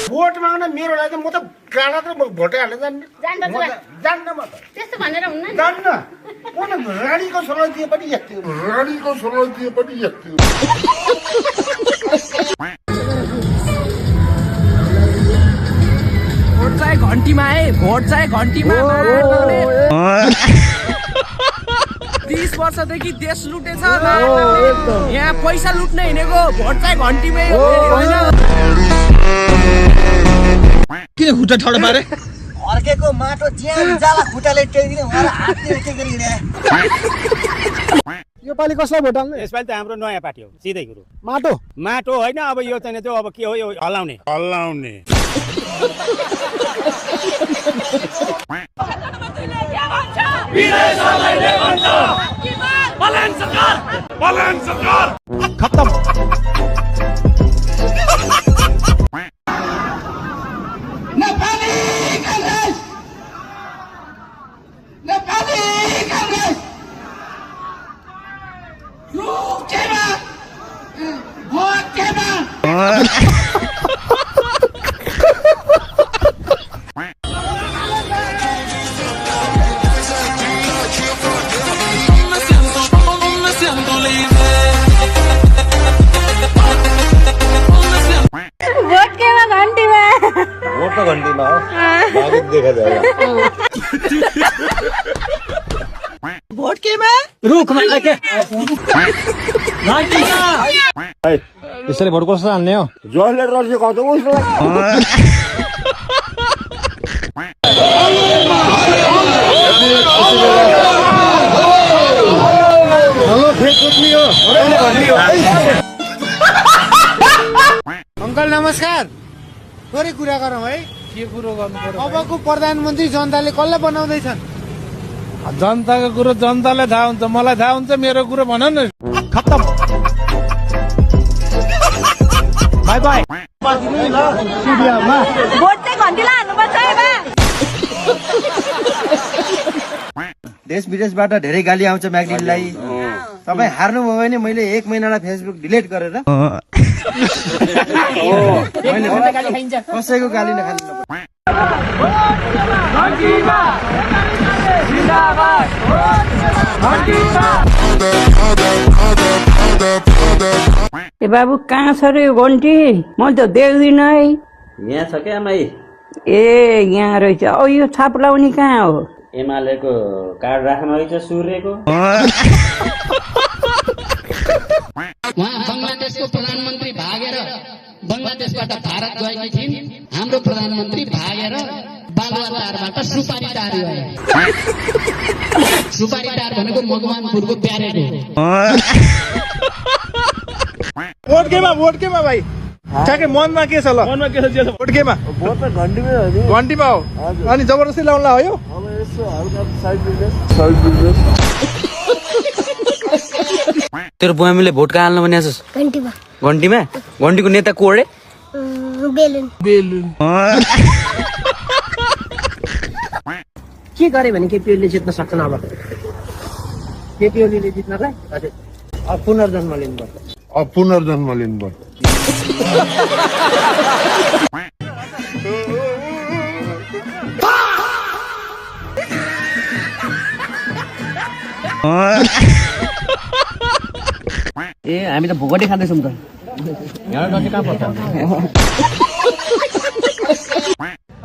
Vote माग्न मेरो लागि म त गाडा त भोटै हाल्न जान्न जान्न म त त्यस्तो भनेर हुन्न नि जान्न म रानीको छोरा दिए पनि यति भोट चाहे घन्टीमा है भोट चाहे घन्टीमा 30 वर्षदेखि देश लुटेछ यहाँ पैसा लुट्न हिँडेको भोट चाहिँ घन्टीमै होइन किन खुट्टा ठडो पारे अर्केको माटो ज्यान जाला खुट्टाले टेकिदिने उहाँले हातले के गरिने यो पालि कसलाई भोट हाल्ने यसपालि त हाम्रो नयाँ पार्टी हो सिधै कुरो माटो होइन अब यो चाहिँ त्यो अब के हो यो हल्लाउने खत्तम घन्टीमा हो भागित देखा जाएगा भोट केमा रुखमा के यसरी भोट कसलाई हाल्ने हो जसले रल्छ कत उसलाई अंकल नमस्कार थोरै कुरा गरौँ है के कुरो गर्नु पर्यो अबको प्रधानमन्त्री जनताले कसलाई बनाउँदैछन् जनताको कुरो जनतालाई थाहा हुन्छ मलाई थाहा हुन्छ मेरो कुरो भन न खत्तम बाई बाई भोट चाहिँ घन्टीलाई हाल्नुपर्छ है बा देश विदेशबाट धेरै गाली आउँछ म्याग्लिनलाई तपाईँ हार्नुभयो भने मैले 1 महिनालाई फेसबुक डिलिट गरेर कसैको गाली नखानु ए बाबु कहाँ छ रे घन्टी म त देख्दिन है यहाँ छ क्या आमाई ए यहाँ रहेछ औ यो छाप लाउने कहाँ हो एमालेको कार्ड राख्नु रहेछ सूर्यको उहाँ बङ्गलादेशको प्रधानमन्त्री भागेर बङ्गलादेशबाट भारत गएकी थिइन् हाम्रो प्रधानमन्त्री भागेर बालुवाटारबाट सुपारीटार गए सुपारीटार भनेको मकवानपुरको प्यारेको भोट केमा भाइ ठ्याक्कै मनमा के छ ल भोट केमा भोट त घन्टीमै हो नि घन्टीमा हो अनि जबरजस्ती लाउनला हो यो अब यसो हल्का साइड बिजनेस तेरो बुवामीले भोट कहाँ हाल्नु भने घन्टीमा घन्टीको नेता को रे बेलुन के गरे भने केपी ओलीले जित्न सक्छन् अब केपी ओलीले जित्नलाई हजुर अब पुनर्जन्म लिनुपर्छ ए हामी त भोगटे खाँदैछौँ त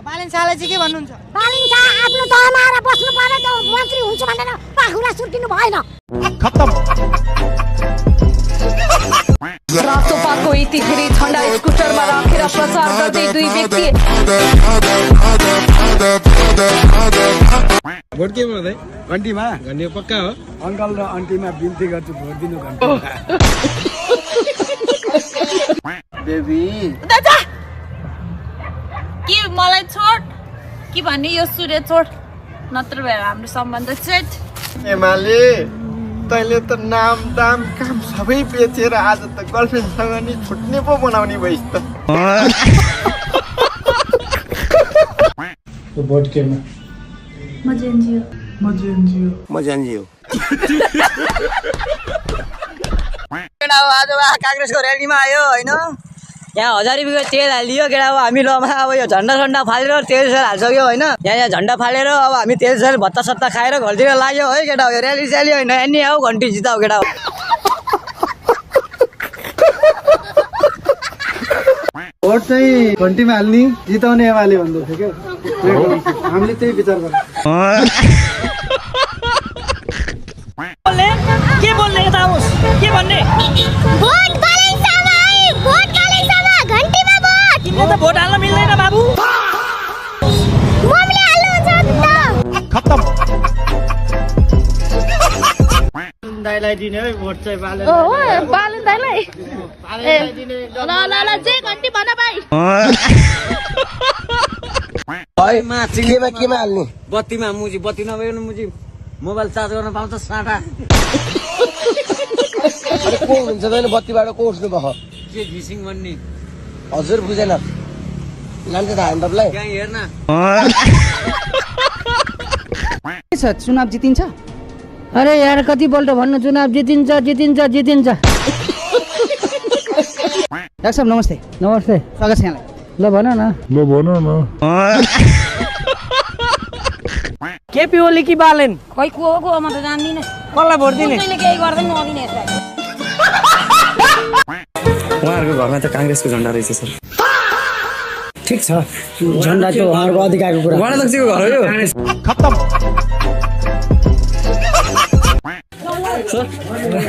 बालिन शाहलाई चाहिँ के भन्नुहुन्छ बालिन शाह आफ्नो तहमा आएर बस्नु पर्यो त मन्त्री हुन्छ भनेर पाखुरा सुर्किनु भएन खत्तम रासोपाको यतिखेर ठन्डा स्कुटरमा राखेर प्रचार गर्दै दुई व्यक्ति भोट केमा हुँदै घन्टीमा घन्टी पक्का हो अङ्कल र आन्टीमा बिन्ती गर्छु भोट दिनु घन्टी बेबी दादा के मलाई छोड के भन्ने यो सूर्य छोड नत्र भएर हाम्रो सम्बन्ध सेट एमाले तैँले त नाम दाम काम सबै बेचेर आज त गर्लफ्रेन्डसँग नि छुट्ने पो बनाउने भइस् त भोट केमा म जेन्जियो म जान्जियो आज काङ्ग्रेसको र्यालीमा आयो होइन यहाँ 1000 रुपियाँको तेल हालियो केटा अब हामी लमा अब यो झन्डा फालेर तेल सेल हालिसक्यो होइन यहाँ झन्डा फालेर अब हामी तेल सेल भत्ता सत्ता खाएर घरतिर लाग्यो है केटा यो र्याली स्याली होइन अनि आऊ घन्टी जिताऊ केटा भोट चाहिँ घन्टीमा हाल्ने जिताउने एमाले भन्दै थियो क्या हामीले त्यही विचार गर्छौँ के बोल्ने यता आउस् के भन्ने भोट गलेसमा है भोट गलेसमा घन्टीमा भोट तिमीले त भोट हाल्न मिल्दैन बाबु मम्मीले हाल्नुहुन्छ त खत्तम दाइलाई दिने है भोट चाहिँ बाले हो बालन दाइलाई ल जे घन्टी भन भाइ मा चिलेमा केमा हाल्ने बत्तीमा मुजी बत्ती नभएन मुजी मोबाइल चार्ज गर्न पाउँछ साटा अरे को हुन्छ त बत्तीबाट को उठ्नु भयो के घिसिङ भन्ने हजुर बुझेन लान्छ त हामी तपाईँलाई त्यहाँ हेर्न चुनाव जितिन्छ अरे यार कति पल्ट भन्नु चुनाव जितिन्छ डाक्टर साहब नमस्ते नमस्ते स्वागत छ यहाँलाई ल भन न केपी ओली कि बालेन खै को म त जान्दिनँ कसलाई भोट दिने कसैले केही गर्दैन नदिने यसलाई उहाँहरूको घरमा त काङ्ग्रेसको झन्डा रहेछ सर ठिक छ झन्डा त्यो उहाँहरूको अधिकारको कुरा गणतन्त्रको घर हो यो खत्तम सर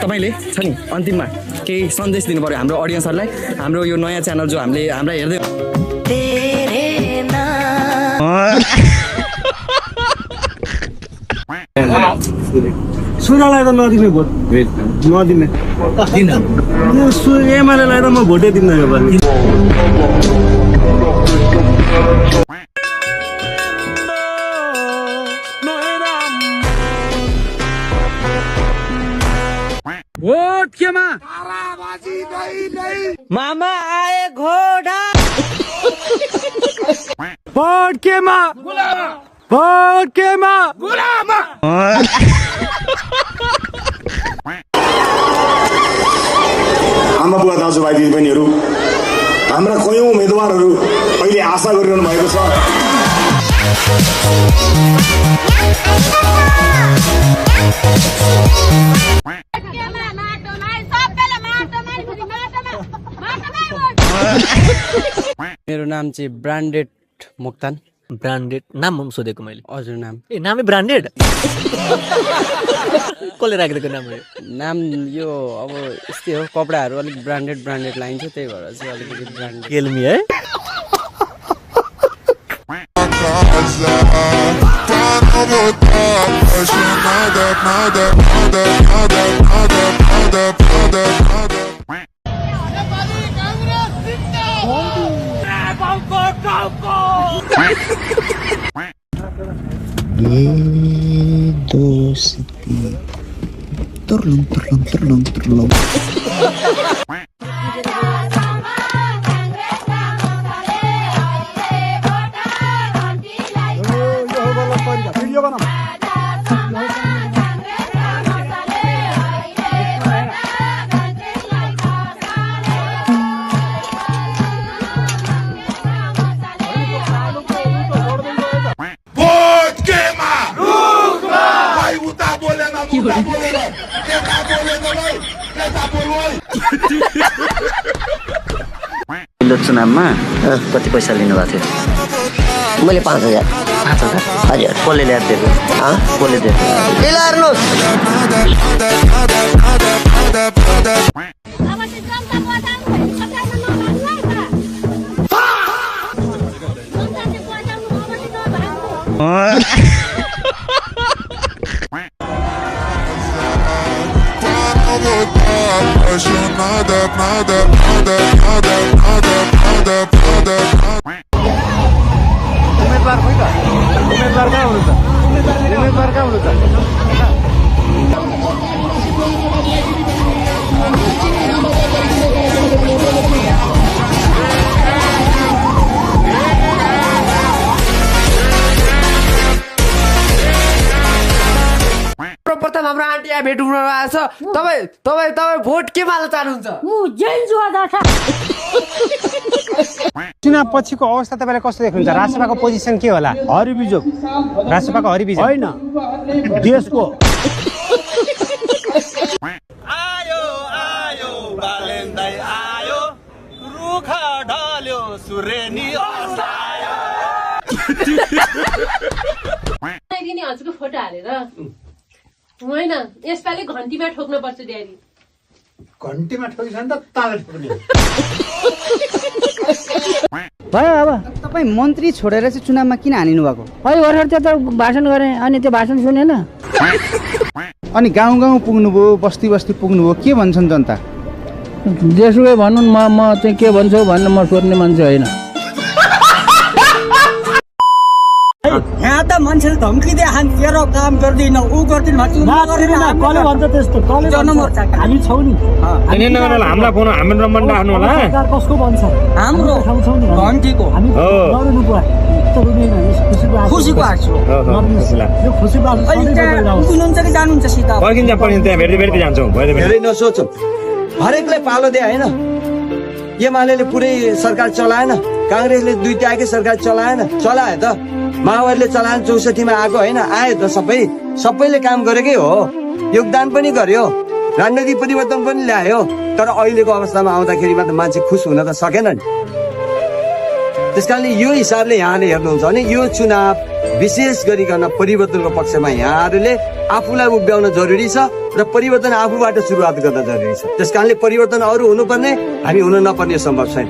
तपाईँले छ नि अन्तिममा केही सन्देश दिनु पर्यो हाम्रो अडियन्सहरूलाई हाम्रो यो नयाँ च्यानल जो हामीले हामीलाई हेर्दै सुनालाई त नदिने भोट नदिने एमालेलाई त म भोटै दिन्न यो पालि भोट केमा मामा आए घोडा भोट केमा भोट केमा आमा बुवा दाजुभाइ दिदीबहिनीहरू हाम्रा कयौँ उम्मेदवारहरू अहिले आशा गरिरहनु भएको छ मेरो नाम चाहिँ ब्रान्डेड मोक्तान ब्रान्डेड नाम सोधेको मैले हजुर नाम ए नामै ब्रान्डेड कसले राखिदिएको नाम हो नाम यो अब यस्तै हो कपडाहरू अलिक ब्रान्डेड लाइन्छ त्यही भएर चाहिँ अलिकति ब्रान्डेड केल्मी है Turlung. चुनावमा कति पैसा लिनुभएको थियो मैले 5000 हजुर कसले ल्याएर दिएको कसले दिएको उम्मेदवार कहाँ हुनु त सर्वप्रथम हाम्रो आन्टी यहाँ भेट हुन आएको छ तपाईँ भोट के माल्न चाहनुहुन्छ चुनाव पछिको अवस्था तपाईँले कस्तो देख्नुहुन्छ राजसभाको पोजिसन के होला हरिबिजोग राजसभाको हरिबिजोग होइन देशको आयो आयो बालेन्दै आयो रुखा ढल्यो सुरेनी हजुरको फोटो हालेर होइन यसपालि घन्टीमा ठोक्नुपर्छ ड्याडी घन्टीमा ठोकिन्छ नि त ताल ठोक्ने भयो अब तपाईँ मन्त्री छोडेर चाहिँ चुनावमा किन हालिनु भएको है भर्खर त्यो त भाषण गरेँ अनि त्यो भाषण सुनेन अनि गाउँ गाउँ पुग्नुभयो बस्ती बस्ती पुग्नुभयो के भन्छन् जनता जेसुकै भनौँ म चाहिँ के भन्छौ भनेर म सोध्ने मान्छे होइन यहाँ त मान्छेले धम्की दिए तेरो काम गर्दिन ऊ गर्दिन हामी छौ नि हामीलाई फोन हाम्रो नम्बर राख्नु होला कसको भन्छ हाम्रो घन्टीको खुसीको हाँस हो हुनुहुन्छ कि जानुहुन्छ सीता पर्खिन्छ त्यहाँ भेट्दै भेट्दै जान्छौँ धेरै नसोचौँ हरेकलाई पालो दिए होइन एमाले पुरै सरकार चलाएन काङ्ग्रेसले 2 त्यागै सरकार चलाएन चलायो त माओवादीले चलाएन 64 आएको होइन आयो त सबैले काम गरेकै हो योगदान पनि गर्यो राजनीतिक परिवर्तन पनि ल्यायो तर अहिलेको अवस्थामा आउँदाखेरिमा त मान्छे खुस हुन त सकेन नि त्यसकारणले यो हिसाबले यहाँले हेर्नुहुन्छ भने यो चुनाव विशेष गरिकन परिवर्तनको पक्षमा यहाँहरूले आफूलाई उभ्याउन जरुरी छ र परिवर्तन आफूबाट सुरुवात गर्न जरुरी छ त्यसकारणले परिवर्तन अरू हुनुपर्ने हामी हुन नपर्ने सम्भव छैन